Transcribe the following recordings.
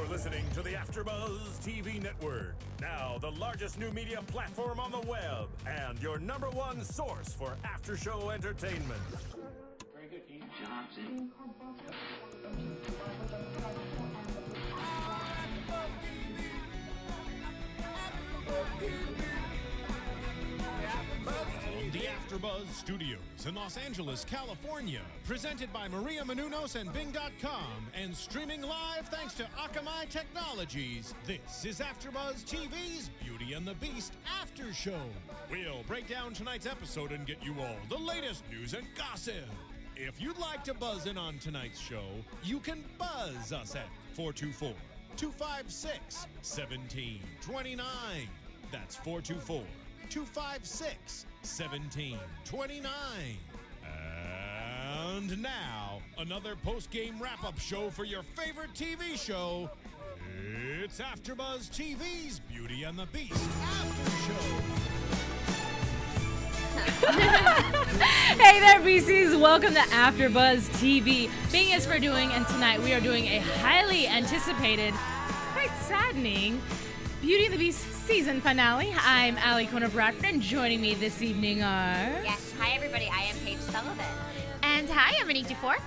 You're listening to the AfterBuzz TV Network. Now, the largest new media platform on the web and your #1 source for after-show entertainment. Very good, Keith. Johnson. The AfterBuzz Studios in Los Angeles, California, presented by Maria Menounos and Bing.com, and streaming live thanks to Akamai Technologies. This is AfterBuzz TV's Beauty and the Beast After Show. We'll break down tonight's episode and get you all the latest news and gossip. If you'd like to buzz in on tonight's show, you can buzz us at 424-256-1729. That's 424-256-1729. And now, another post-game wrap-up show for your favorite TV show. It's AfterBuzz TV's Beauty and the Beast After Show. Hey there, BCs. Welcome to AfterBuzz TV. Bing is for doing, and tonight we are doing a highly anticipated, quite saddening Beauty and the Beast season finale. I'm Alikona Bradford, and joining me this evening are... Yes, hi everybody, I am Paige Sullivan. And hi, I'm Anik Dufour.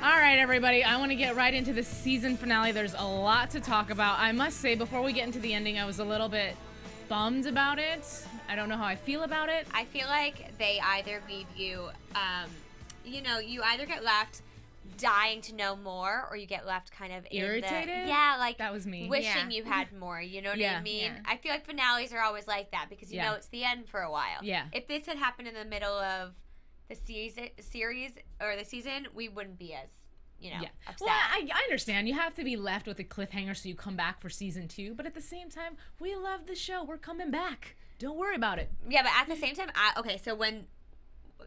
All right, everybody, I want to get right into the season finale. There's a lot to talk about. I must say, before we get into the ending, I was a little bit bummed about it. I don't know how I feel about it. I feel like they either leave you, you either get left dying to know more, or you get left kind of irritated. That was me. Wishing you had more. You know what I mean? Yeah. I feel like finales are always like that because you know it's the end for a while. Yeah. If this had happened in the middle of the series or the season, we wouldn't be as upset. Well, I understand. You have to be left with a cliffhanger so you come back for season 2. But at the same time, we love the show. We're coming back. Don't worry about it. Yeah, but at the same time, so when,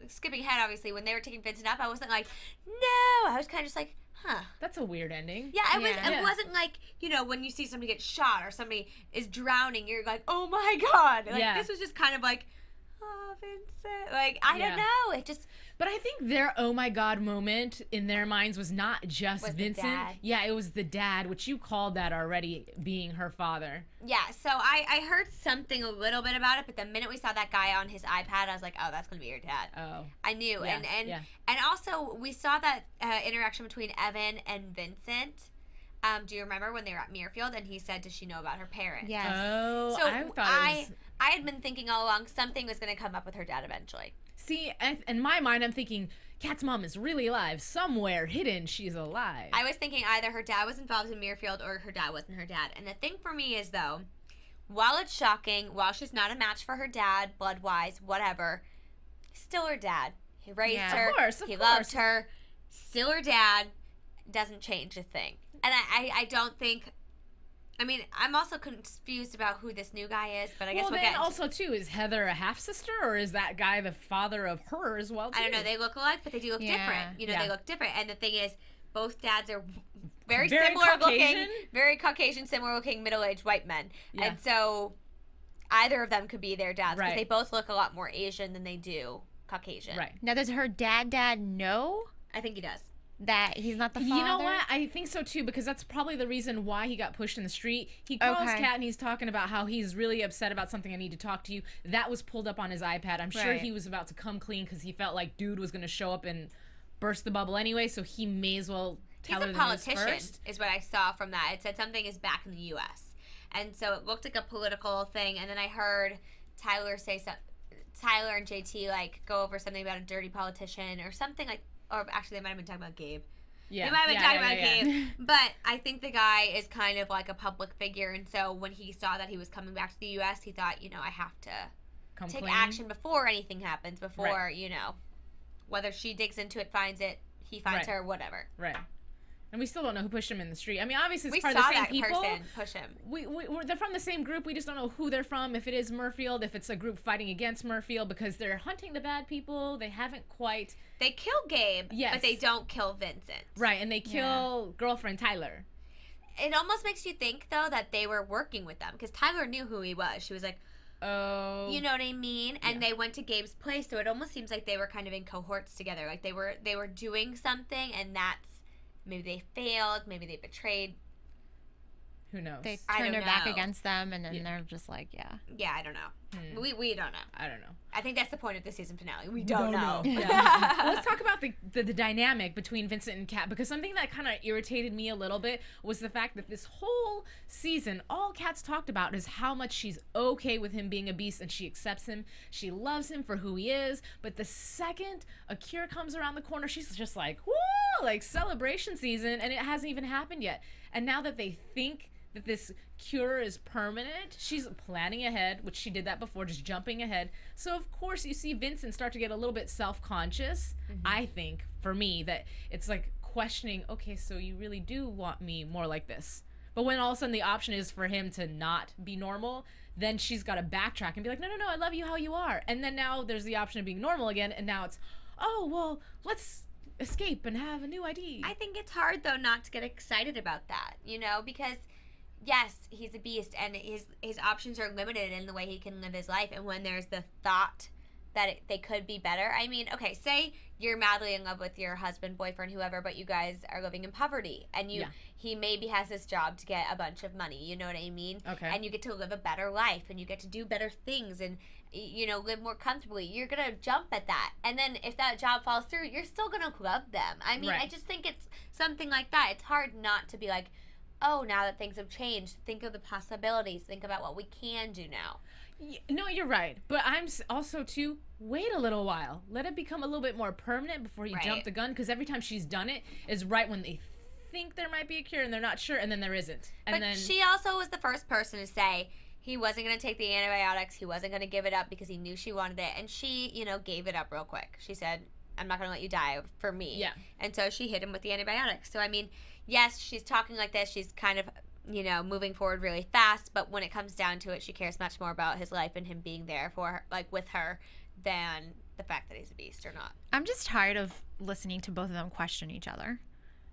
skipping ahead, obviously, when they were taking Vincent up, I wasn't like, no. I was kind of just like, huh. That's a weird ending. Yeah, it wasn't like, when you see somebody get shot or somebody is drowning, you're like, oh my God. Like, this was just kind of like, oh, Vincent. Like, I don't know. It just... But I think their oh my God moment in their minds was not just Vincent. The dad. Yeah, it was the dad, which you called that already being her father. Yeah, so I heard something a little bit about it, but the minute we saw that guy on his iPad, I was like, oh, that's going to be your dad. Oh. I knew. Yeah, and also, we saw that interaction between Evan and Vincent. Do you remember when they were at Muirfield and he said, does she know about her parents? Yes. Oh, so I thought it was... I had been thinking all along something was going to come up with her dad eventually. See, in my mind, I'm thinking, Kat's mom is really alive. Somewhere hidden, she's alive. I was thinking either her dad was involved in Muirfield or her dad wasn't her dad. And the thing for me is, though, while it's shocking, while she's not a match for her dad, blood-wise, whatever, still her dad. He raised her. Of course. He loved her. Still her dad. Doesn't change a thing. And I don't think... I mean, I'm also confused about who this new guy is, but I guess we'll get into... also, too, is Heather a half-sister, or is that guy the father of her as well, too? I don't know. They look alike, but they do look different. They look different. And the thing is, both dads are very similar looking, very Caucasian, similar looking, middle-aged white men. Yeah. And so either of them could be their dads, because they both look a lot more Asian than they do Caucasian. Right. Now, does her dad know I think he does. that he's not the father? You know what? I think so, too, because that's probably the reason why he got pushed in the street. He calls Kat and he's talking about how he's really upset about something. I need to talk to you. That was pulled up on his iPad. I'm sure he was about to come clean because he felt like dude was going to show up and burst the bubble anyway, so he may as well tell her the news first. He's a politician, is what I saw from that. It said something is back in the U.S. And so it looked like a political thing, and then I heard Tyler and JT, like, go over something about a dirty politician or something like... Or actually, they might have been talking about Gabe. Yeah. They might have been talking about Gabe. But I think the guy is kind of like a public figure. And so when he saw that he was coming back to the U.S., he thought, I have to take action before anything happens. Before, whether she digs into it, finds it, he finds her, whatever. Right. And we still don't know who pushed him in the street. I mean, obviously, it's we part saw of the same that people. person push him. They're from the same group. We just don't know who they're from. If it is Muirfield, if it's a group fighting against Muirfield, because they're hunting the bad people. They haven't quite. They kill Gabe, but they don't kill Vincent. Right, and they kill girlfriend Tyler. It almost makes you think, though, that they were working with them, because Tyler knew who he was. She was like, oh, you know what I mean? And they went to Gabe's place, so it almost seems like they were kind of in cohorts together. Like they were doing something, and that's maybe they failed, maybe they betrayed Who knows? They turn their back against them, and then they're just like, Yeah, I don't know. We don't know. I don't know. I think that's the point of the season finale. We don't know. Yeah. Let's talk about the dynamic between Vincent and Kat, because something that kind of irritated me a little bit was the fact that this whole season, all Kat's talked about is how much she's okay with him being a beast and she accepts him. She loves him for who he is. But the second a cure comes around the corner, she's just like, woo, like celebration season, and it hasn't even happened yet. And now that they think that this cure is permanent, she's planning ahead, which she did that before, just jumping ahead. So of course you see Vincent start to get a little bit self-conscious. I think, for me, that it's like questioning, okay, so you really do want me more like this. But when all of a sudden the option is for him to not be normal, then she's got to backtrack and be like, no, I love you how you are. And then now there's the option of being normal again, and now it's, oh, well, let's escape and have a new ID. I think it's hard, though, not to get excited about that, because yes, he's a beast, and his options are limited in the way he can live his life. And when there's the thought that they could be better, I mean, okay, say you're madly in love with your husband, boyfriend, whoever, but you guys are living in poverty, and he maybe has this job to get a bunch of money, you know what I mean? Okay. And you get to live a better life, and you get to do better things, and live more comfortably. You're gonna jump at that, and then if that job falls through, you're still gonna love them. I mean, I just think it's something like that. It's hard not to be like, oh, now that things have changed, think of the possibilities. Think about what we can do now. No, you're right. But I'm also, too, wait a little while. Let it become a little bit more permanent before you jump the gun. Because every time she's done it is right when they think there might be a cure and they're not sure, and then there isn't. And but then she also was the first person to say he wasn't going to take the antibiotics. He wasn't going to give it up because he knew she wanted it. And she, gave it up real quick. She said, I'm not going to let you die for me. Yeah. And so she hit him with the antibiotics. So, I mean, yes, she's talking like this. She's kind of, moving forward really fast. But when it comes down to it, she cares much more about his life and him being there for her, like with her, than the fact that he's a beast or not. I'm just tired of listening to both of them question each other.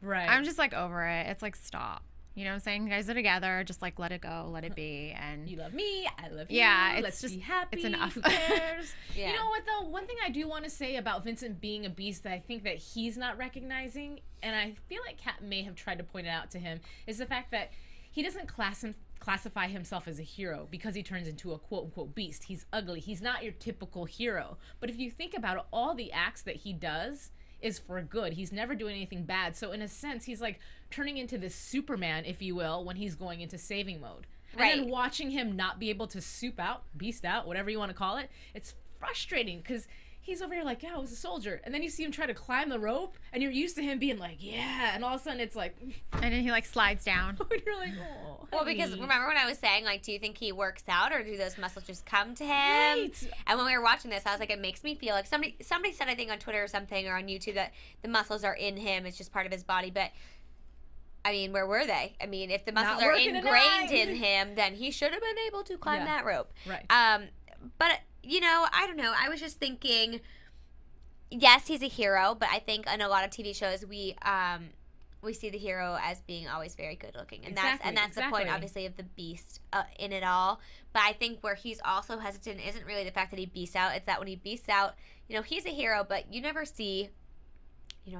Right. I'm just like over it. It's like, stop. You know what I'm saying? You guys are together. Just like let it go, let it be. And you love me, I love you. Yeah, let's just be happy. It's enough. Who cares? Yeah. You know what though? One thing I do want to say about Vincent being a beast that I think that he's not recognizing, and I feel like Kat may have tried to point it out to him, is the fact that he doesn't classify himself as a hero because he turns into a quote-unquote beast. He's ugly. He's not your typical hero. But if you think about it, all the acts that he does is for good. He's never doing anything bad. So in a sense, he's like turning into this Superman, if you will, when he's going into saving mode. Right. And then watching him not be able to soup out, beast out, whatever you want to call it, it's frustrating because he's over here like, yeah, I was a soldier. And then you see him try to climb the rope, and you're used to him being like, yeah. And all of a sudden, it's like... And then he, like, slides down. And you're like, oh, well, because remember when I was saying, like, do you think he works out, or do those muscles just come to him? Right. And when we were watching this, I was like, it makes me feel like... Somebody said, I think, on Twitter or something, or on YouTube, that the muscles are in him. It's just part of his body. But, I mean, where were they? I mean, if the muscles are ingrained in him, then he should have been able to climb that rope. Right. But, I don't know. I was just thinking... Yes, he's a hero, but I think in a lot of TV shows we see the hero as being always very good looking, and that's the point, obviously, of the beast in it all. But I think where he's also hesitant isn't really the fact that he beasts out; it's that when he beasts out, he's a hero, but you never see,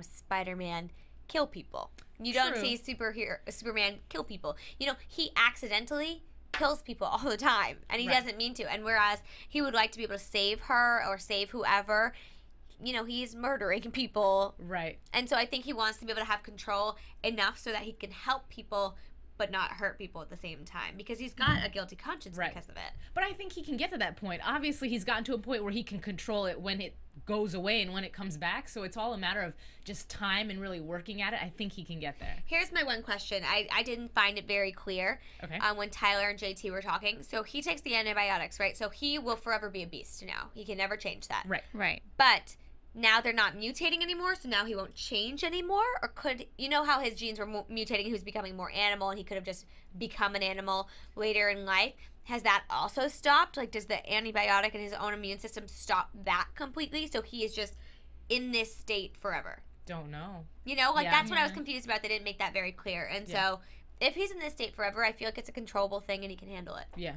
Spider-Man kill people. You don't see Superman kill people. He accidentally kills people all the time, and he doesn't mean to. And whereas he would like to be able to save her or save whoever. He's murdering people. Right. And so I think he wants to be able to have control enough so that he can help people but not hurt people at the same time, because he's got a guilty conscience because of it. But I think he can get to that point. Obviously, he's gotten to a point where he can control it when it goes away and when it comes back. So it's all a matter of just time and really working at it. I think he can get there. Here's my one question. I didn't find it very clear when Tyler and JT were talking. So he takes the antibiotics, right? So he will forever be a beast now. He can never change that. Right. But... now they're not mutating anymore, so now he won't change anymore? Or could, how his genes were mutating, he was becoming more animal, and he could have just become an animal later in life? Has that also stopped? Like, does the antibiotic and his own immune system stop that completely? So he is just in this state forever? Don't know. That's what I was confused about. They didn't make that very clear. And so if he's in this state forever, I feel like it's a controllable thing and he can handle it. Yeah.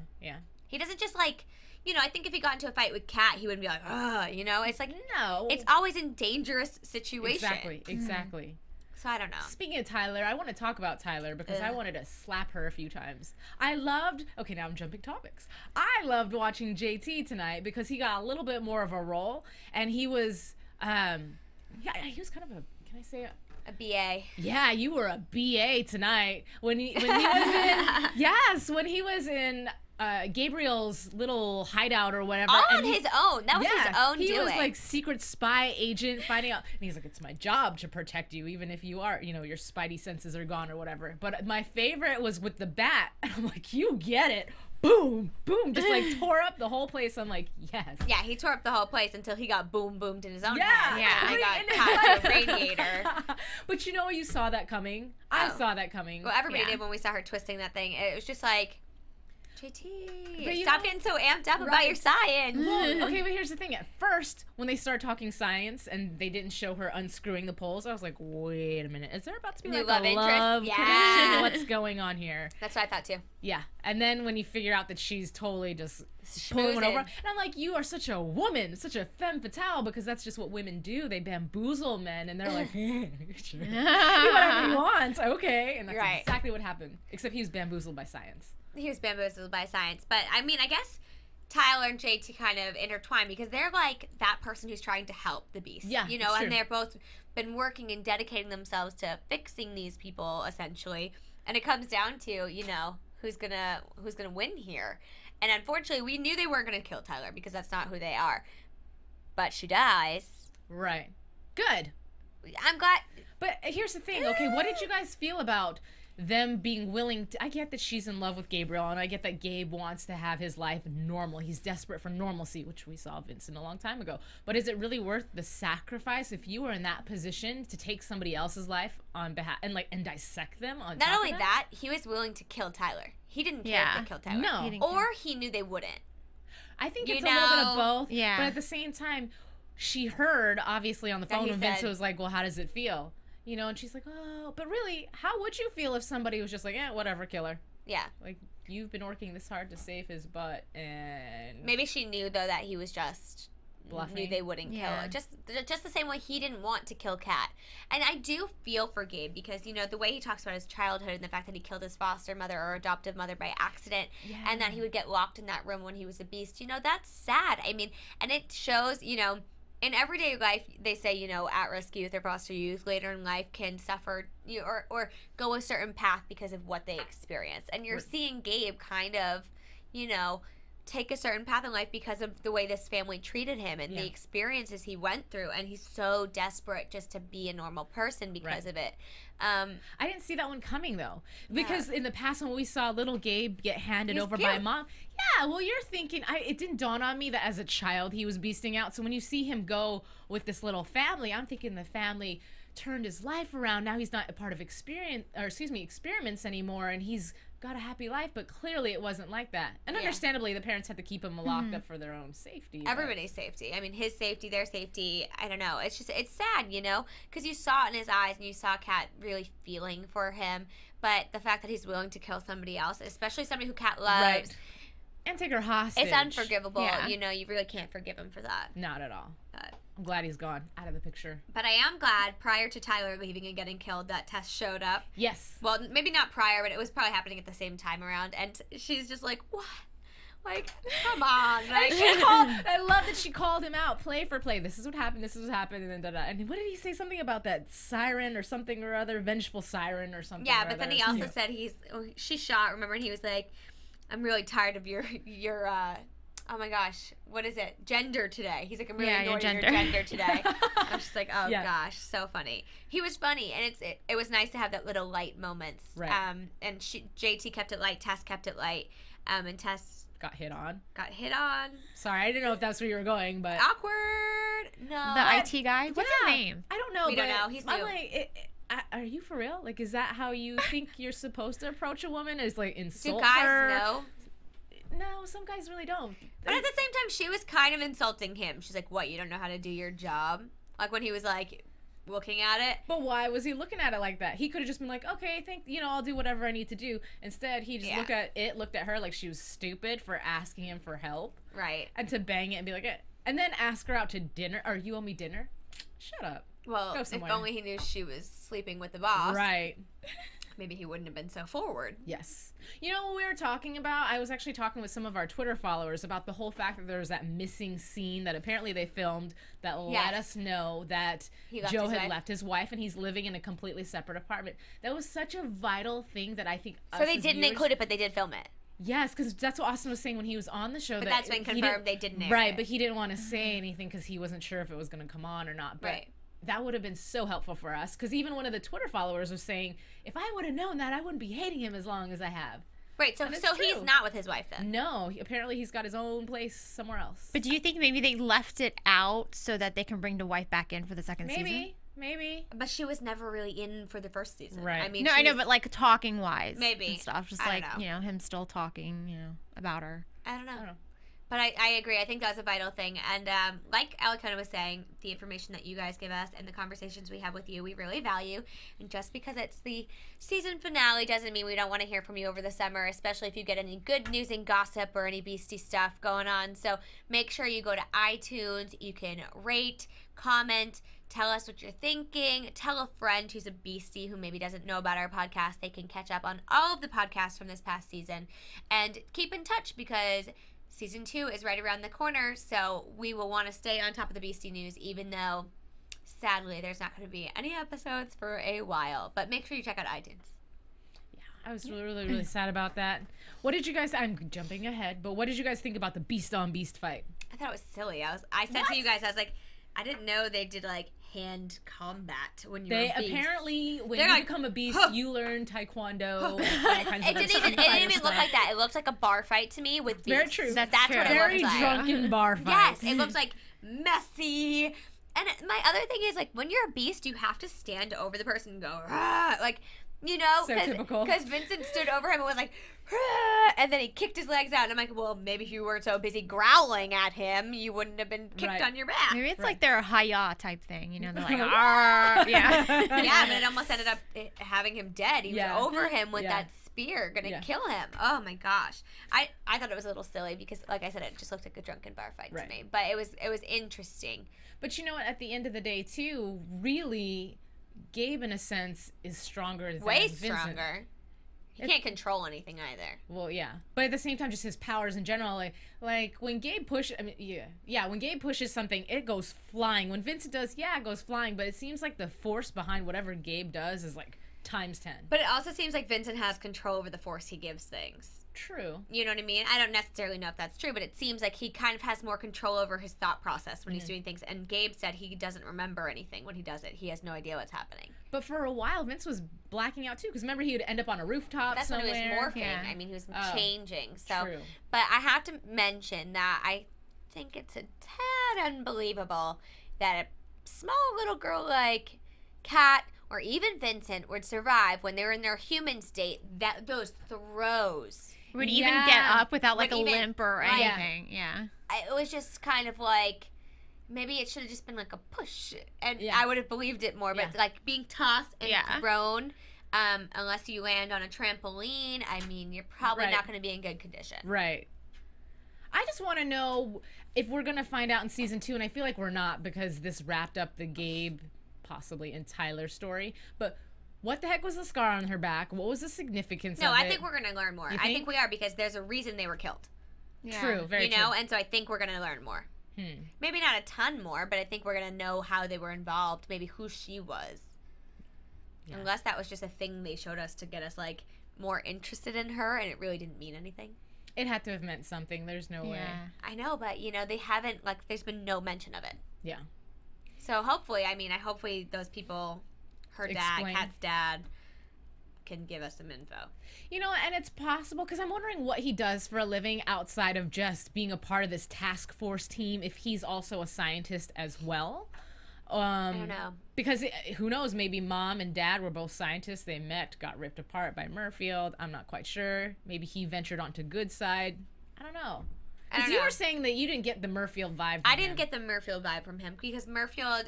He doesn't just, like... I think if he got into a fight with Kat, he wouldn't be like, ugh, it's like, no. It's always in dangerous situations. Exactly. So I don't know. Speaking of Tyler, I want to talk about Tyler because I wanted to slap her a few times. Okay, now I'm jumping topics. I loved watching JT tonight because he got a little bit more of a role, and he was, he was kind of a, can I say it? A BA. Yeah, you were a BA tonight. When he was when he was in Gabriel's little hideout or whatever. All on his own. That was his own doing. He was like secret spy agent finding out. And he's like, it's my job to protect you, even if you are, your spidey senses are gone or whatever. But my favorite was with the bat. And I'm like, you get it. Boom, boom, just like tore up the whole place. I'm like, yes. Yeah, he tore up the whole place until he got boomed in his own head. Yeah, he got caught to a radiator. But you saw that coming. I saw that coming. Well, everybody did when we saw her twisting that thing. It was just like, JT, stop getting so amped up about your science. Well, okay, but here's the thing. At first, when they started talking science and they didn't show her unscrewing the poles, I was like, wait a minute. Is there about to be like a love connection? What's going on here? That's what I thought, too. Yeah. And then when you figure out that she's totally just pulling one over. And I'm like, you are such a woman, such a femme fatale, because that's just what women do. They bamboozle men, and they're like, sure. Do whatever you want. Okay. And that's exactly what happened. Except he was bamboozled by science. He was bamboozled by science. But, I mean, I guess Tyler and JT kind of intertwine because they're like that person who's trying to help the beast. Yeah, and they're both been working and dedicating themselves to fixing these people, essentially. And it comes down to, who's gonna win here. And unfortunately, we knew they weren't going to kill Tyler because that's not who they are. But she dies. Right. Good. I'm glad. But here's the thing. Okay, what did you guys feel about them being willing to... I get that she's in love with Gabriel, and I get that Gabe wants to have his life normal. He's desperate for normalcy, which we saw Vincent a long time ago. But is it really worth the sacrifice if you were in that position to take somebody else's life on behalf and dissect them on top Not only of that, he was willing to kill Tyler. He didn't care if they killed Tyler. No. Or he knew they wouldn't. I think it's a little bit of both. Yeah. But at the same time, she heard, obviously, on the phone when Vincent was like, well, how does it feel? And she's like, oh, but really, how would you feel if somebody was just like, whatever, kill her? Yeah. Like, you've been working this hard to save his butt, and... Maybe she knew, though, that he was just... Bluffing. Knew they wouldn't kill her. Just the same way he didn't want to kill Kat. And I do feel for Gabe because, the way he talks about his childhood and the fact that he killed his foster mother or adoptive mother by accident and that he would get locked in that room when he was a beast, that's sad. I mean, and it shows, in everyday life, they say, at-risk youth or foster youth later in life can suffer or go a certain path because of what they experience. And you're seeing Gabe kind of, take a certain path in life because of the way this family treated him and the experiences he went through. And he's so desperate just to be a normal person because of it. I didn't see that one coming, though. Because in the past, when we saw little Gabe get handed over by mom, well, you're thinking, it didn't dawn on me that as a child he was beasting out. So when you see him go with this little family, I'm thinking the family turned his life around. Now he's not a part of experiments anymore, and he's got a happy life, but clearly it wasn't like that. And understandably, the parents had to keep him locked up for their own safety. Everybody's safety. I mean, his safety, their safety. I don't know. It's sad, because you saw it in his eyes and you saw Kat really feeling for him. But the fact that he's willing to kill somebody else, especially somebody who Kat loves. And take her hostage. It's unforgivable. Yeah. You really can't forgive him for that. Not at all. I'm glad he's gone out of the picture. But I am glad prior to Tyler leaving and getting killed that Tess showed up. Yes. Well, maybe not prior, but it was probably happening at the same time around. And she's just like, what? Like, come on. Like, I love that she called him out play for play. This is what happened. This is what happened. And then And what did he say? Something about that siren or something or other, vengeful siren or something. Yeah, but then he also said she shot, remember? And he was like, I'm really tired of your oh my gosh, what is it? Gender today. He's like, I'm really annoyed at your gender today. I was just like, oh gosh, so funny. He was funny, and it was nice to have that little light moments. Right. And JT kept it light, Tess kept it light, and Tess got hit on. Sorry, I didn't know if that's where you were going, but awkward. No. The IT guy. What's his name? I don't know. We don't know. He's new. I'm like, are you for real? Like, is that how you think you're supposed to approach a woman? Is like insult her? Do guys know? No, some guys really don't. But at the same time, she was kind of insulting him. She's like, what, you don't know how to do your job? Like when he was like looking at it. But why was he looking at it like that? He could have just been like, okay, I'll do whatever I need to do. Instead, he just looked at her like she was stupid for asking him for help. Right. And to bang it and be like, and then ask her out to dinner. Or you owe me dinner? Shut up. Well, if only he knew she was sleeping with the boss. Right. Maybe he wouldn't have been so forward. Yes. You know what we were talking about? I was actually talking with some of our Twitter followers about the whole fact that there's that missing scene that apparently they filmed that let us know that Joe had left his wife and he's living in a completely separate apartment. That was such a vital thing that I think So they didn't include it, but they did film it. Yes, because that's what Austin was saying when he was on the show. But that's been confirmed they didn't air it. Right, but he didn't want to say anything because he wasn't sure if it was going to come on or not. But right. That would have been so helpful for us, because even one of the Twitter followers was saying, if I would have known that, I wouldn't be hating him as long as I have. Right, so he's not with his wife then? No, apparently he's got his own place somewhere else. But do you think maybe they left it out so that they can bring the wife back in for the second season? Maybe. But she was never really in for the first season. Right. I mean, no, I know, but like talking wise. Maybe. And stuff. Just like, you know, him still talking, about her. I don't know. But I agree. I think that's a vital thing. And like Alikona was saying, the information that you guys give us and the conversations we have with you, we really value. And just because it's the season finale doesn't mean we don't want to hear from you over the summer, especially if you get any good news and gossip or any beastie stuff going on. So make sure you go to iTunes. You can rate, comment, tell us what you're thinking. Tell a friend who's a beastie who maybe doesn't know about our podcast. They can catch up on all of the podcasts from this past season. And keep in touch, because Season 2 is right around the corner, so we will want to stay on top of the Beastie news, even though, sadly, there's not going to be any episodes for a while. But make sure you check out iTunes. Yeah, I was really, really sad about that. What did you guys... I'm jumping ahead, but what did you guys think about the beast-on-beast fight? I thought it was silly. I said to you guys, I was like, I didn't know they did, like, hand combat when you were a beast. Apparently, when you become a beast, you learn taekwondo and all kinds of It didn't even look like that. It looked like a bar fight to me with beasts. Very true. That's true. what it Very looked like. drunken bar fight. Yes, it looks like messy. And my other thing is, like, when you're a beast, you have to stand over the person and go, rah! Like, you know, so typical. Because Vincent stood over him and was like, rah! And then he kicked his legs out. And I'm like, well, maybe if you weren't so busy growling at him, you wouldn't have been kicked on your back. Maybe it's like their hi-ya type thing, They're like, arr, yeah. Yeah, but it almost ended up having him dead. He was over him with that spear, gonna kill him. Oh my gosh. I thought it was a little silly because, like I said, it just looked like a drunken bar fight to me. But it was interesting. But you know what? At the end of the day, too, really, Gabe, in a sense, is stronger than Way Vincent. stronger. He can't control anything either. Well, yeah, but at the same time, just his powers in general. Like when Gabe pushes, when Gabe pushes something, it goes flying. When Vincent does, it goes flying. But it seems like the force behind whatever Gabe does is like times 10. But it also seems like Vincent has control over the force he gives things. True. You know what I mean? I don't necessarily know if that's true, but it seems like he kind of has more control over his thought process when he's doing things. And Gabe said he doesn't remember anything when he does it. He has no idea what's happening. But for a while, Vince was blacking out too, because remember he would end up on a rooftop That's somewhere. When he was morphing. Yeah. I mean, he was changing. So, true. But I have to mention that I think it's a tad unbelievable that a small little girl like Kat or even Vincent would survive when they were in their human state. That those throws. Would even get up without like a limp or anything. Yeah. It was just kind of like, maybe it should have just been like a push, and I would have believed it more. But like being tossed and thrown, unless you land on a trampoline, I mean, you're probably not going to be in good condition. Right. I just want to know if we're going to find out in season 2, and I feel like we're not because this wrapped up the Gabe, possibly, and Tyler story. But what the heck was the scar on her back? What was the significance of it? No, I think we're going to learn more. I think we are, because there's a reason they were killed. Yeah. True, very true. You know, and so I think we're going to learn more. Maybe not a ton more, but I think we're going to know how they were involved, maybe who she was. Yeah. Unless that was just a thing they showed us to get us, like, more interested in her, and it really didn't mean anything. It had to have meant something. There's no way. I know, but, they haven't, like, there's been no mention of it. Yeah. So hopefully, hopefully those people... Her dad, Kat's dad, can give us some info. And it's possible, because I'm wondering what he does for a living outside of just being a part of this task force team, if he's also a scientist as well. I don't know. Because who knows, maybe mom and dad were both scientists. They met, got ripped apart by Murfield. I'm not quite sure. Maybe he ventured onto good side. I don't know. Because you were saying that you didn't get the Murfield vibe from him. I didn't get the Murfield vibe from him, because Murfield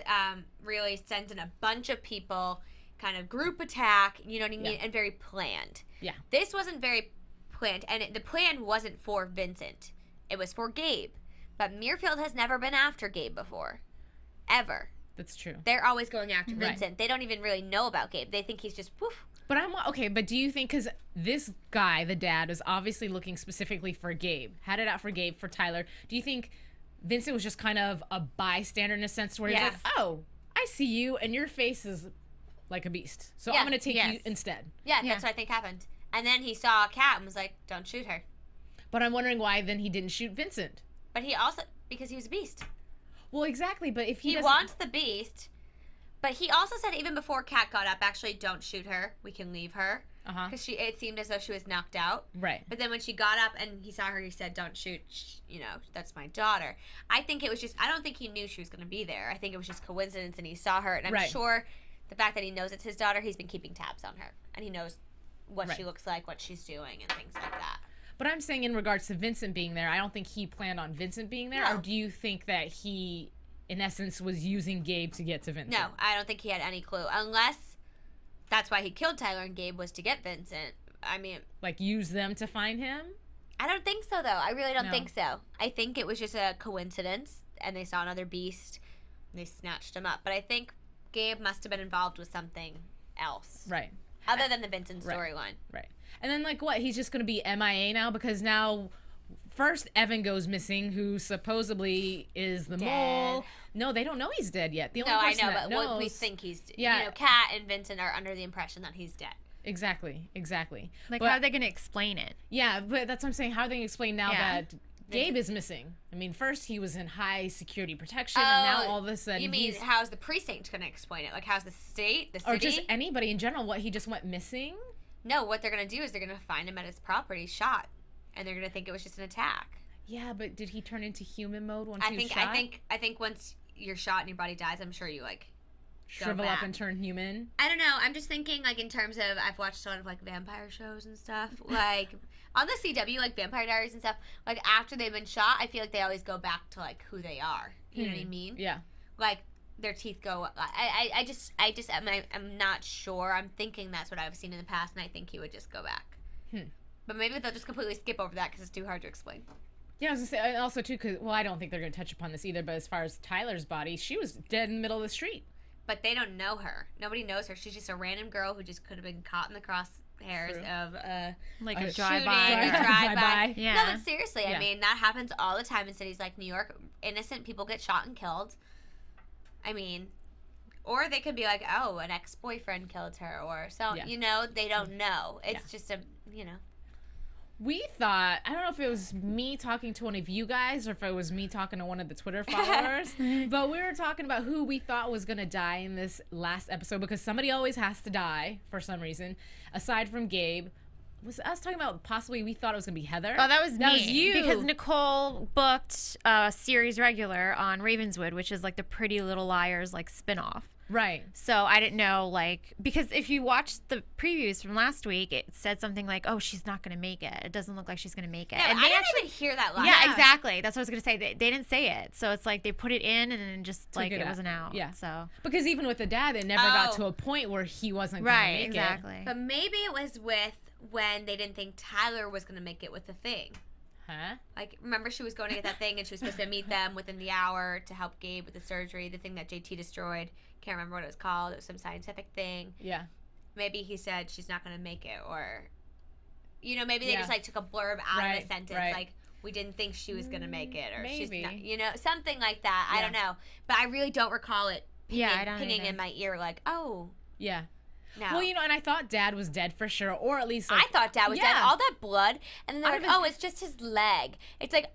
really sends in a bunch of people, kind of group attack, you know what I mean, and very planned. Yeah. This wasn't very planned, and the plan wasn't for Vincent. It was for Gabe. But Murfield has never been after Gabe before. Ever. That's true. They're always going after Vincent. They don't even really know about Gabe. They think he's just poof. But but do you think, because this guy, the dad, is obviously looking specifically for Gabe, had it out for Gabe, for Tyler. Do you think Vincent was just kind of a bystander in a sense where he's like, oh, I see you and your face is like a beast. So I'm going to take you instead. Yeah, that's what I think happened. And then he saw Kat and was like, don't shoot her. But I'm wondering why then he didn't shoot Vincent. But he also, because he was a beast. Well, exactly, but if he wants the beast, but he also said even before Kat got up, actually, don't shoot her. We can leave her. Because it seemed as though she was knocked out. Right. But then when she got up and he saw her, he said, don't shoot, that's my daughter. I think it was just, I don't think he knew she was going to be there. I think it was just coincidence and he saw her. And I'm sure the fact that he knows it's his daughter, he's been keeping tabs on her. And he knows what she looks like, what she's doing, and things like that. But I'm saying in regards to Vincent being there, I don't think he planned on Vincent being there. No. Or do you think that he, in essence, was using Gabe to get to Vincent? No, I don't think he had any clue. Unless that's why he killed Tyler and Gabe was to get Vincent. I mean... Like, use them to find him? I don't think so, though. I really don't think so. I think it was just a coincidence, and they saw another beast, and they snatched him up. But I think Gabe must have been involved with something else. Right. Other than the Vincent storyline. Right. And then, like, what? He's just going to be MIA now? Because now, first, Evan goes missing, who supposedly is the mole. No, they don't know he's dead yet. The only person that knows, we think he's dead. Yeah. You know, Kat and Vincent are under the impression that he's dead. Exactly. Like, how are they going to explain it? Yeah, but that's what I'm saying. How are they going to explain now that Gabe is missing? I mean, first he was in high security protection, and now all of a sudden you mean how's the precinct going to explain it? Like, how's the state, the city? Or just anybody in general, what, he just went missing? No, what they're going to do is they're going to find him at his property shot, and they're going to think it was just an attack. Yeah, but did he turn into human mode once he was shot? I think once you're shot and your body dies, I'm sure you, like, shrivel up and turn human. I don't know. I'm just thinking, like, in terms of, I've watched a lot of, like, vampire shows and stuff. Like, on the CW, like, Vampire Diaries and stuff, like, after they've been shot, I feel like they always go back to, like, who they are. You know what I mean? Yeah. Like, their teeth go, I'm not sure. I'm thinking that's what I've seen in the past, and I think he would just go back. But maybe they'll just completely skip over that because it's too hard to explain. Yeah, I was going to say, also, too, because, well, I don't think they're going to touch upon this either, but as far as Tyler's body, she was dead in the middle of the street. But they don't know her. Nobody knows her. She's just a random girl who just could have been caught in the crosshairs of like a drive-by. Yeah. No, but seriously, I mean, that happens all the time in cities like New York. Innocent people get shot and killed. I mean, or they could be like, oh, an ex-boyfriend killed her, or so, you know, they don't know. It's just a, you know. We thought, I don't know if it was me talking to one of you guys or if it was me talking to one of the Twitter followers, but we were talking about who we thought was going to die in this last episode, because somebody always has to die for some reason, aside from Gabe. Was us talking about possibly we thought it was going to be Heather? Oh, that was me. That was you. Because Nicole booked a series regular on Ravenswood, which is like the Pretty Little Liars like spinoff. Right. So I didn't know, like, because if you watched the previews from last week, it said something like, oh, she's not going to make it. It doesn't look like she's going to make it. Yeah, and I didn't even hear that line. Yeah, exactly. That's what I was going to say. They didn't say it. So it's like they put it in and then just, like, it wasn't out. Yeah. So. Because even with the dad, it never got to a point where he wasn't going to make exactly. it. But maybe it was with when they didn't think Tyler was going to make it with the thing. Huh? Like, remember she was going to get that thing and she was supposed to meet them within the hour to help Gabe with the surgery, the thing that JT destroyed. Can't remember what it was called. It was some scientific thing. Yeah. Maybe he said she's not going to make it, or, you know, maybe they just, like, took a blurb out of a sentence. Like, we didn't think she was going to make it, or she's not, you know, something like that. I don't know. But I really don't recall it pinging in my ear like, oh. Yeah. No. Well, you know, and I thought Dad was dead for sure, or at least, like, I thought Dad was dead. All that blood, and then they're like, oh, it's just his leg. It's like,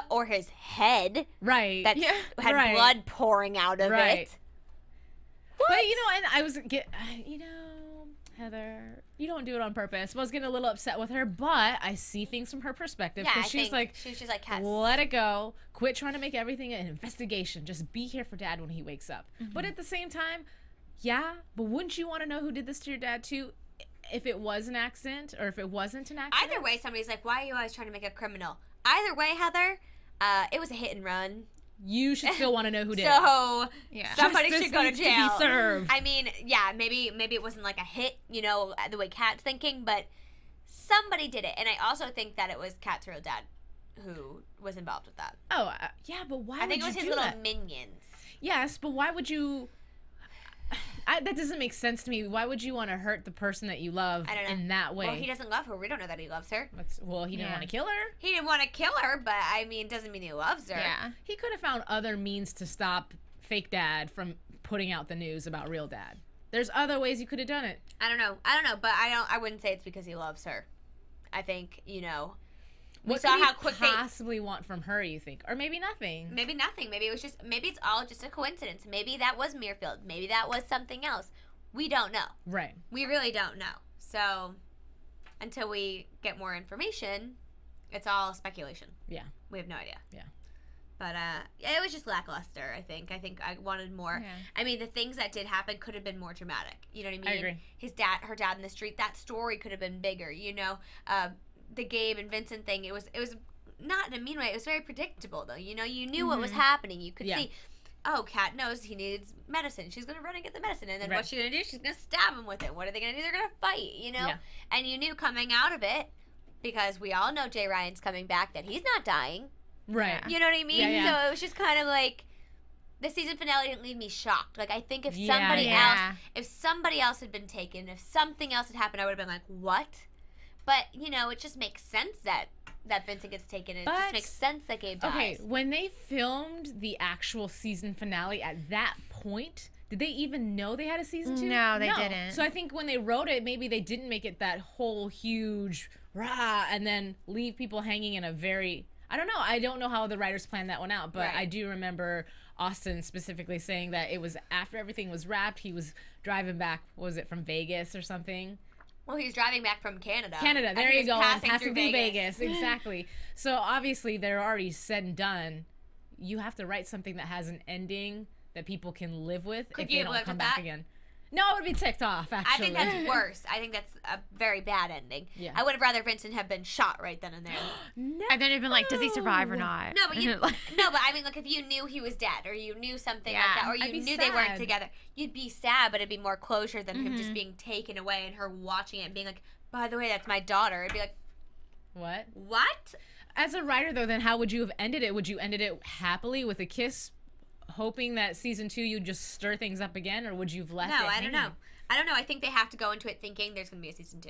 or his head. Right. That had blood pouring out of it. What? But, you know, and I was, you know, Heather, you don't do it on purpose. I was getting a little upset with her, but I see things from her perspective. Yeah, she was like, let it go. Quit trying to make everything an investigation. Just be here for Dad when he wakes up. Mm-hmm. But at the same time, yeah, but wouldn't you want to know who did this to your dad, too, if it was an accident or if it wasn't an accident? Either way, somebody's like, why are you always trying to make a criminal? Either way, Heather, it was a hit and run. You should still want to know who did. So, somebody should go to jail. To be served. I mean, yeah, maybe it wasn't like a hit, you know, the way Kat's thinking, but somebody did it. And I also think that it was Kat's real dad who was involved with that. Oh, yeah, but why I think would it was you his do little that? minions. Yes, but why would you... that doesn't make sense to me. Why would you want to hurt the person that you love in that way? Well, he doesn't love her. We don't know that he loves her. He didn't want to kill her. He didn't want to kill her, but, I mean, doesn't mean he loves her. Yeah. He could have found other means to stop fake dad from putting out the news about real dad. There's other ways you could have done it. I don't know, but I wouldn't say it's because he loves her. I think, we what saw could how he quick possibly want from her, you think? Or maybe nothing. Maybe nothing. Maybe it's all just a coincidence. Maybe that was Muirfield. Maybe that was something else. We don't know. Right. We really don't know. So until we get more information, it's all speculation. Yeah. We have no idea. Yeah. But it was just lackluster, I think. I think I wanted more. Yeah. I mean, the things that did happen could have been more dramatic. You know what I mean? I agree. Her dad in the street, that story could have been bigger, the Gabe and Vincent thing, it was not in a mean way. It was very predictable, though. You knew what was happening. You could see, Kat knows he needs medicine. She's going to run and get the medicine. And then what's she going to do? She's going to stab him with it. What are they going to do? They're going to fight, Yeah. And you knew coming out of it, because we all know Jay Ryan's coming back, that he's not dying. Right. You know what I mean? Yeah, yeah. So it was just kind of like, the season finale didn't leave me shocked. Like, I think if somebody else had been taken, if something else had happened, I would have been like, what? But, it just makes sense that Vincent gets taken. It just makes sense that Gabe dies. Okay, when they filmed the actual season finale at that point, did they even know they had a season 2? No, they didn't. So I think when they wrote it, maybe they didn't make it that whole huge rah and then leave people hanging in a very... I don't know. I don't know how the writers planned that one out, but I do remember Austin specifically saying that it was after everything was wrapped, he was driving back, what was it, from Vegas or something? Well, he's driving back from Canada. There you go. Passing through Vegas. Exactly. So obviously they're already said and done. You have to write something that has an ending that people can live with if they don't come back again. No, it would be ticked off, actually. I think that's worse. I think that's a very bad ending. Yeah. I would have rather Vincent have been shot right then and there. No. And then even like, does he survive or not? No, but I mean, like, if you knew he was dead, or you knew something like that, or you knew they weren't together, you'd be sad, but it'd be more closure than him just being taken away and her watching it and being like, by the way, that's my daughter. It'd be like, what? As a writer, though, then how would you have ended it? Would you ended it happily with a kiss, hoping that season 2 you'd just stir things up again, or would you have left it hanging? I don't know. I think they have to go into it thinking there's going to be a season 2.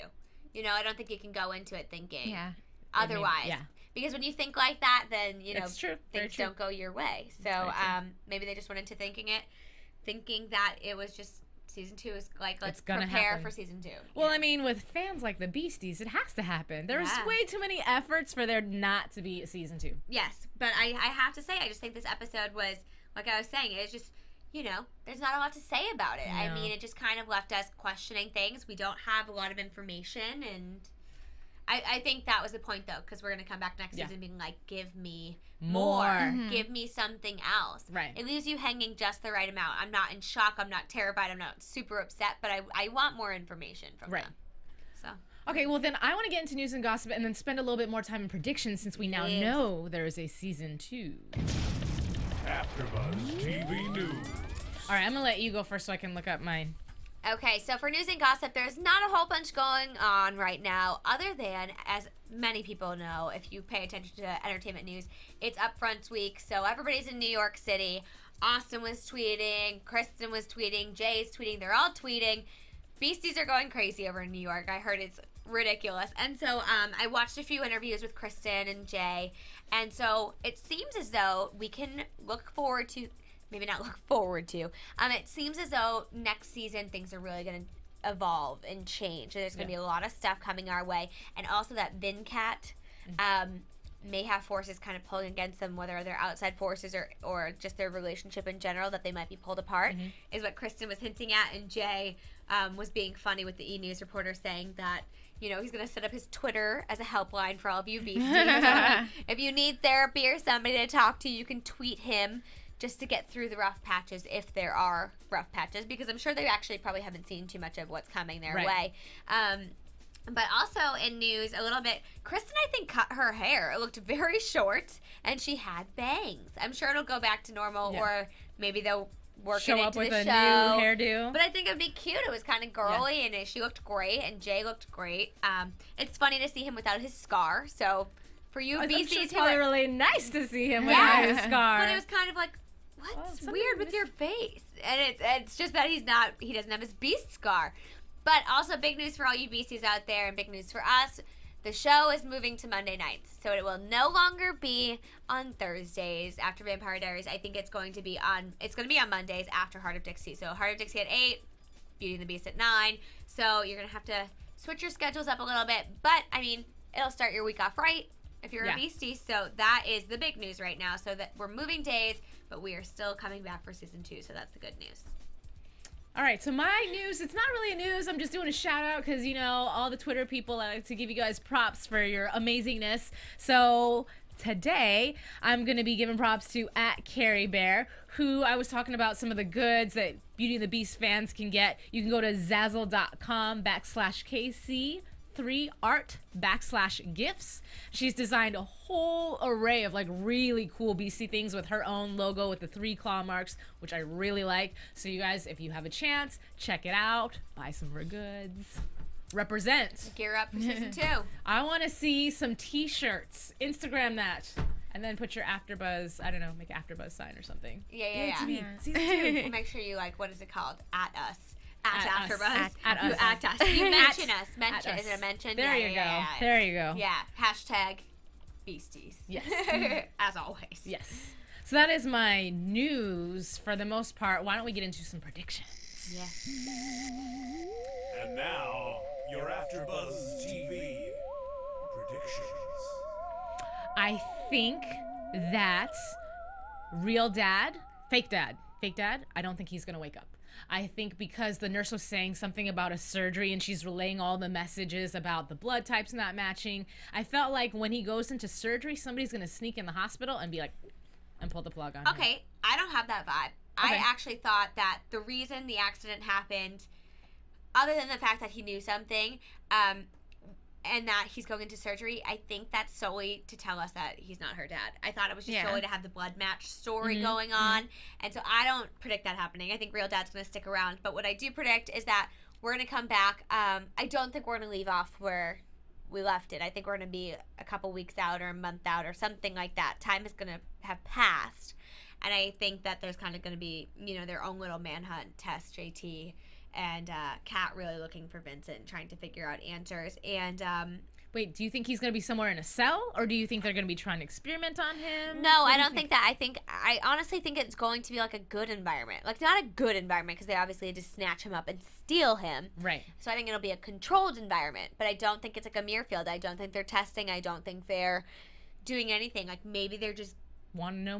I don't think you can go into it thinking otherwise. Because when you think like that, then, it's true. Things don't go your way. So maybe they just went into thinking that it was just season 2 is like, let's prepare for season 2. Well, I mean, with fans like the Beasties, it has to happen. There's way too many efforts for there not to be a season 2. Yes, but I have to say, I just think this episode was, like I was saying, it's just, there's not a lot to say about it. No. I mean, it just kind of left us questioning things. We don't have a lot of information, and I think that was the point, though, because we're going to come back next season being like, give me more. Mm-hmm. Give me something else. Right. It leaves you hanging just the right amount. I'm not in shock. I'm not terrified. I'm not super upset, but I want more information from them. So. Okay, well, then I want to get into news and gossip and then spend a little bit more time in predictions since we now know there is a season 2. AfterBuzz TV News. All right, I'm going to let you go first so I can look up mine. Okay, so for news and gossip, there's not a whole bunch going on right now, other than, as many people know, if you pay attention to entertainment news, it's Upfronts week, so everybody's in New York City. Austin was tweeting, Kristen was tweeting, Jay's tweeting, they're all tweeting. Beasties are going crazy over in New York. I heard it's ridiculous. And so I watched a few interviews with Kristen and Jay, and so it seems as though we can look forward to... Maybe not look forward to. It seems as though next season things are really going to evolve and change. There's going to be a lot of stuff coming our way. And also that Vincat may have forces kind of pulling against them, whether they're outside forces or just their relationship in general, that they might be pulled apart, is what Kristen was hinting at. And Jay was being funny with the E! News reporter saying that, he's going to set up his Twitter as a helpline for all of you beasties. So if you need therapy or somebody to talk to, you can tweet him, just to get through the rough patches, if there are rough patches, because I'm sure they actually probably haven't seen too much of what's coming their way. But also in news, a little bit, Kristen, I think, cut her hair. It looked very short, and she had bangs. I'm sure it'll go back to normal, or maybe they'll work it into the show. Show up with a new hairdo. But I think it would be cute. It was kind of girly, and she looked great, and Jay looked great. It's funny to see him without his scar, so... For you, BC, it's probably really nice to see him without his scar. But it was kind of like, What's weird with your face? And it's just that he doesn't have his beast scar. But also big news for all you beasties out there and big news for us. The show is moving to Monday nights. So it will no longer be on Thursdays after Vampire Diaries. I think it's going to be on Mondays after Heart of Dixie. So Heart of Dixie at 8, Beauty and the Beast at 9. So you're going to have to switch your schedules up a little bit. But, I mean, it'll start your week off right if you're a beastie. So that is the big news right now. So that we're moving days, but we are still coming back for season 2. So that's the good news. All right, so my news, it's not really a news. I'm just doing a shout out because, you know, all the Twitter people, I like to give you guys props for your amazingness. So today, I'm going to be giving props to @CarrieBear, who I was talking about some of the goods that Beauty and the Beast fans can get. You can go to Zazzle.com/KC3art/gifts. She's designed a whole array of like really cool beastie things with her own logo with the 3 claw marks, which I really like. So you guys, if you have a chance, check it out. Buy some of her goods. Represent. Gear up for season 2. I want to see some t-shirts. Instagram that. And then put your AfterBuzz, I don't know, make an AfterBuzz sign or something. Yeah. Season 2. We'll make sure you what is it called? @ us. AfterBuzz. At you us. @us. You mention us. Us. Is it a mention? There you go. There you go. Yeah. #beasties. Yes. As always. Yes. So that is my news for the most part. Why don't we get into some predictions? Yes. And now, your AfterBuzz TV predictions. I think that fake dad, I don't think he's going to wake up. I think because the nurse was saying something about a surgery and she's relaying all the messages about the blood types not matching, I felt like when he goes into surgery, somebody's going to sneak in the hospital and be like, and pull the plug on him. Okay, I don't have that vibe. Okay. I actually thought that the reason the accident happened, other than the fact that he knew something, and that he's going into surgery, I think that's solely to tell us that he's not her dad. I thought it was just solely to have the blood match story going on. And so I don't predict that happening. I think real dad's going to stick around. But what I do predict is that we're going to come back. I don't think we're going to leave off where we left it. I think we're going to be a couple weeks out or a month out or something like that. Time is going to have passed. And I think that there's kind of going to be, their own little manhunt test, JT and Kat really looking for Vincent, trying to figure out answers. And wait, do you think he's going to be somewhere in a cell, or do you think they're going to be trying to experiment on him? No, I don't think that. I honestly think it's going to be like a good environment. Like, not a good environment, because they obviously had to snatch him up and steal him. Right. So I think it'll be a controlled environment. But I don't think it's like a Muirfield. I don't think they're testing. I don't think they're doing anything. Like, maybe they're just want to know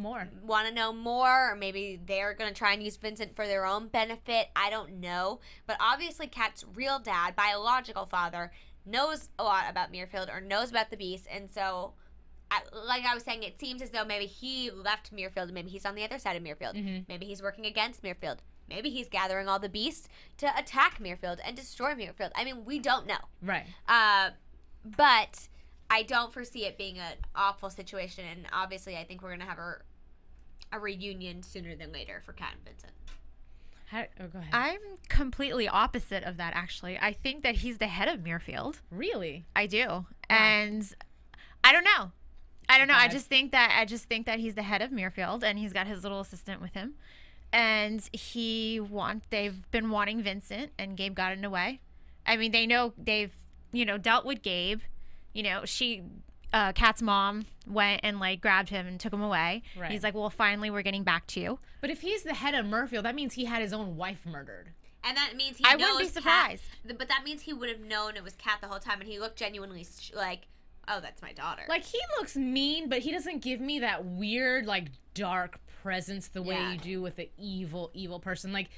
more, or maybe they're going to try and use Vincent for their own benefit. I don't know. But obviously Kat's real dad, biological father, knows a lot about Muirfield or knows about the Beast. And so, like I was saying, it seems as though maybe he left Muirfield and maybe he's on the other side of Muirfield. Maybe he's working against Muirfield. Maybe he's gathering all the Beasts to attack Muirfield and destroy Muirfield. I mean, we don't know. Right. But I don't foresee it being an awful situation, and obviously I think we're going to have a reunion sooner than later for Kat and Vincent. Go ahead. I'm completely opposite of that, actually. I think that he's the head of Muirfield. Really? I do. And I don't know. I just think that he's the head of Muirfield, and he's got his little assistant with him. And they've been wanting Vincent, and Gabe got in the way. I mean, they've dealt with Gabe. Kat's mom went and grabbed him and took him away. Right. He's like, well, finally we're getting back to you. But if he's the head of Muirfield, that means he had his own wife murdered. And that means I wouldn't be surprised. But that means he would have known it was Kat the whole time, and he looked genuinely like, oh, that's my daughter. Like, he looks mean, but he doesn't give me that weird, dark presence the way you do with an evil person. Like,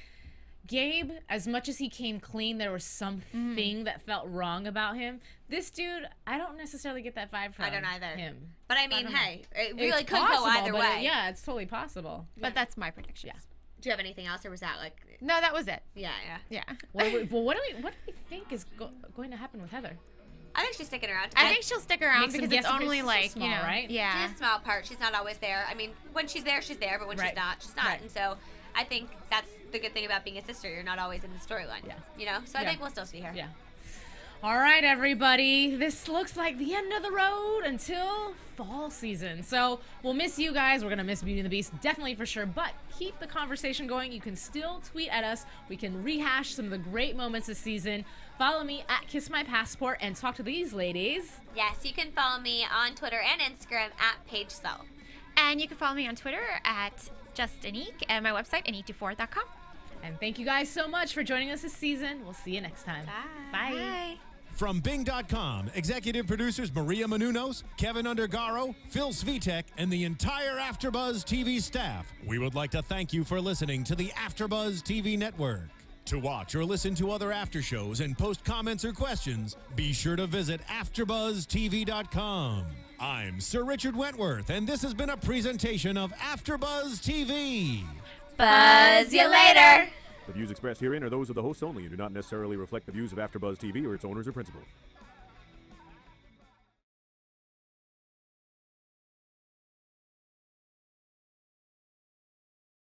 Gabe, as much as he came clean, there was something that felt wrong about him. This dude, I don't necessarily get that vibe from him. I don't either. But I mean, it really could possible, go either way. Yeah, it's totally possible. But that's my prediction. Yeah. Do you have anything else, or was that No, that was it. Yeah. Well, what do we think is going to happen with Heather? I think she's sticking around. I think she'll stick around because it's only small, right? Yeah. She's a small part. She's not always there. I mean, when she's there, but when she's not, she's not. Right. And so I think that's the good thing about being a sister. You're not always in the storyline. Yeah. So I think we'll still see her. Yeah. All right, everybody. This looks like the end of the road until fall season. So we'll miss you guys. We're going to miss Beauty and the Beast, definitely for sure. But keep the conversation going. You can still tweet at us. We can rehash some of the great moments this season. Follow me at Kiss My Passport and talk to these ladies. Yes, you can follow me on Twitter and Instagram at Paige Sull. And you can follow me on Twitter at Anik and my website, AnikDufour.com. And thank you guys so much for joining us this season. We'll see you next time. Bye. Bye. From Bing.com, executive producers Maria Menounos, Kevin Undergaro, Phil Svitek, and the entire AfterBuzz TV staff, we would like to thank you for listening to the AfterBuzz TV network. To watch or listen to other after shows and post comments or questions, be sure to visit AfterBuzzTV.com. I'm Sir Richard Wentworth, and this has been a presentation of AfterBuzz TV. Buzz you later. The views expressed herein are those of the hosts only and do not necessarily reflect the views of AfterBuzz TV or its owners or principals.